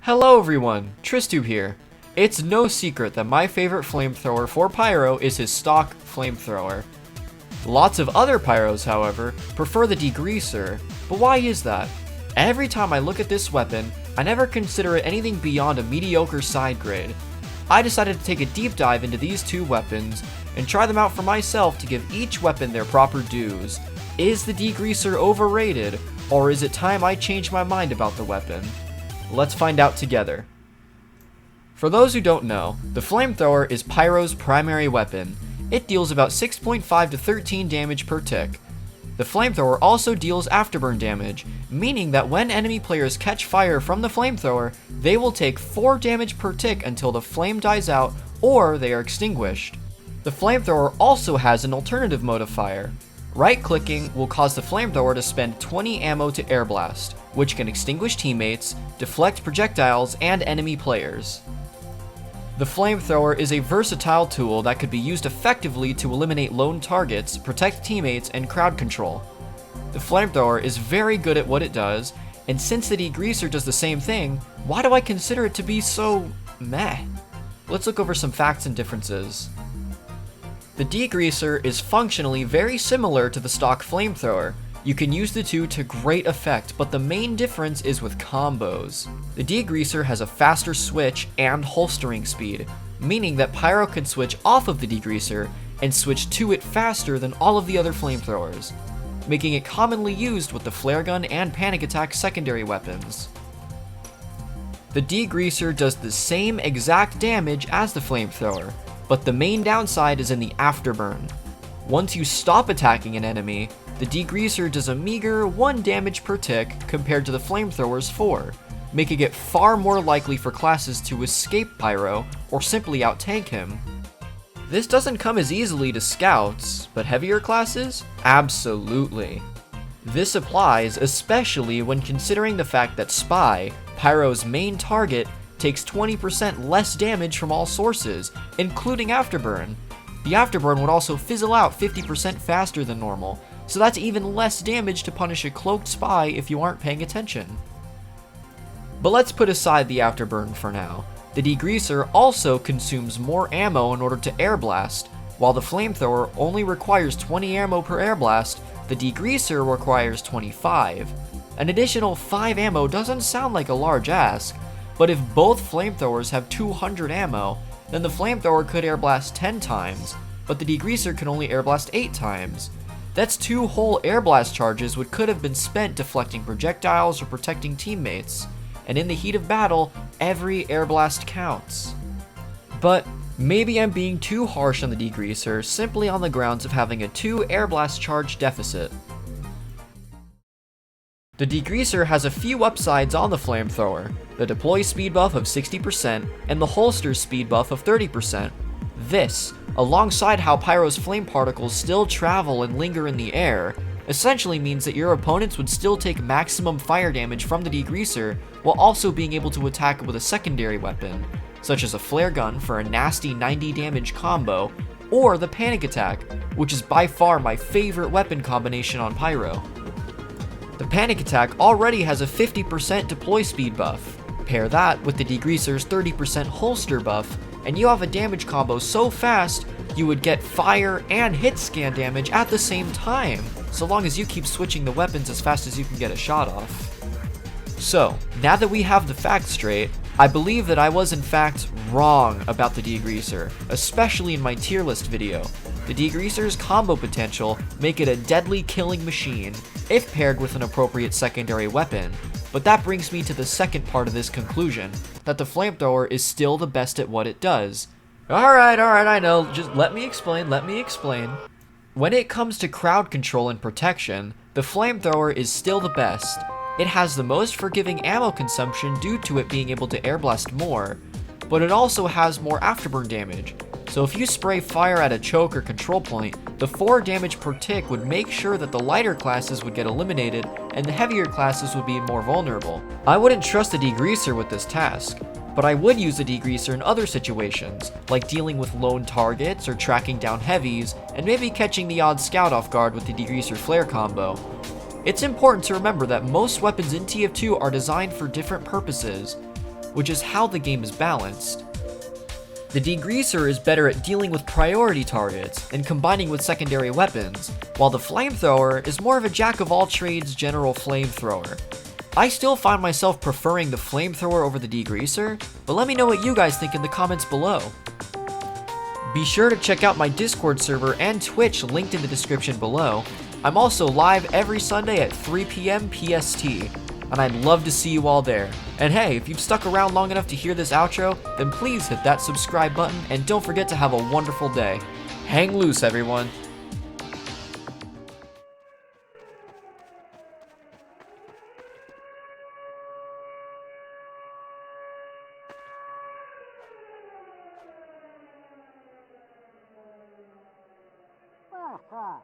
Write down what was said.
Hello everyone, Tristube here. It's no secret that my favorite flamethrower for Pyro is his stock flamethrower. Lots of other Pyros, however, prefer the Degreaser, but why is that? Every time I look at this weapon, I never consider it anything beyond a mediocre side grade. I decided to take a deep dive into these two weapons and try them out for myself to give each weapon their proper dues. Is the Degreaser overrated, or is it time I change my mind about the weapon? Let's find out together. For those who don't know, the flamethrower is Pyro's primary weapon. It deals about 6.5 to 13 damage per tick. The flamethrower also deals afterburn damage, meaning that when enemy players catch fire from the flamethrower, they will take 4 damage per tick until the flame dies out or they are extinguished. The flamethrower also has an alternative mode of fire. Right-clicking will cause the flamethrower to spend 20 ammo to Airblast, which can extinguish teammates, deflect projectiles, and enemy players. The flamethrower is a versatile tool that could be used effectively to eliminate lone targets, protect teammates, and crowd control. The flamethrower is very good at what it does, and since the Degreaser does the same thing, why do I consider it to be so meh? Let's look over some facts and differences. The Degreaser is functionally very similar to the stock flamethrower. You can use the two to great effect, but the main difference is with combos. The Degreaser has a faster switch and holstering speed, meaning that Pyro can switch off of the Degreaser and switch to it faster than all of the other flamethrowers, making it commonly used with the flare gun and panic attack secondary weapons. The Degreaser does the same exact damage as the flamethrower, but the main downside is in the afterburn. Once you stop attacking an enemy, the Degreaser does a meager 1 damage per tick compared to the flamethrower's 4, making it far more likely for classes to escape Pyro or simply out-tank him. This doesn't come as easily to scouts, but heavier classes? Absolutely. This applies especially when considering the fact that Spy, Pyro's main target, takes 20% less damage from all sources, including afterburn. The afterburn would also fizzle out 50% faster than normal, so that's even less damage to punish a cloaked spy if you aren't paying attention. But let's put aside the afterburn for now. The Degreaser also consumes more ammo in order to airblast. While the flamethrower only requires 20 ammo per airblast, the Degreaser requires 25. An additional 5 ammo doesn't sound like a large ask, but if both flamethrowers have 200 ammo, then the flamethrower could airblast 10 times, but the Degreaser can only airblast 8 times. That's 2 whole airblast charges which could have been spent deflecting projectiles or protecting teammates, and in the heat of battle, every airblast counts. But maybe I'm being too harsh on the Degreaser simply on the grounds of having a 2 airblast charge deficit. The Degreaser has a few upsides on the flamethrower, the deploy speed buff of 60% and the holster speed buff of 30%. This, alongside how Pyro's flame particles still travel and linger in the air, essentially means that your opponents would still take maximum fire damage from the Degreaser while also being able to attack with a secondary weapon, such as a flare gun for a nasty 90 damage combo, or the panic attack, which is by far my favorite weapon combination on Pyro. The panic attack already has a 50% deploy speed buff. Pair that with the Degreaser's 30% holster buff, and you have a damage combo so fast, you would get fire and hit scan damage at the same time, so long as you keep switching the weapons as fast as you can get a shot off. So, now that we have the facts straight, I believe that I was in fact wrong about the Degreaser, especially in my tier list video. The Degreaser's combo potential make it a deadly killing machine, if paired with an appropriate secondary weapon, but that brings me to the second part of this conclusion, that the flamethrower is still the best at what it does. Alright, I know, just let me explain. When it comes to crowd control and protection, the flamethrower is still the best. It has the most forgiving ammo consumption due to it being able to airblast more, but it also has more afterburn damage. So if you spray fire at a choke or control point, the 4 damage per tick would make sure that the lighter classes would get eliminated and the heavier classes would be more vulnerable. I wouldn't trust the Degreaser with this task, but I would use the Degreaser in other situations, like dealing with lone targets or tracking down heavies, and maybe catching the odd scout off guard with the Degreaser flare combo. It's important to remember that most weapons in TF2 are designed for different purposes. which is how the game is balanced. The Degreaser is better at dealing with priority targets and combining with secondary weapons, while the flamethrower is more of a jack-of-all-trades general flamethrower. I still find myself preferring the flamethrower over the Degreaser, but let me know what you guys think in the comments below. Be sure to check out my Discord server and Twitch linked in the description below. I'm also live every Sunday at 3 PM PST, and I'd love to see you all there. And hey, if you've stuck around long enough to hear this outro, then please hit that subscribe button and don't forget to have a wonderful day. Hang loose, everyone. Ha ha!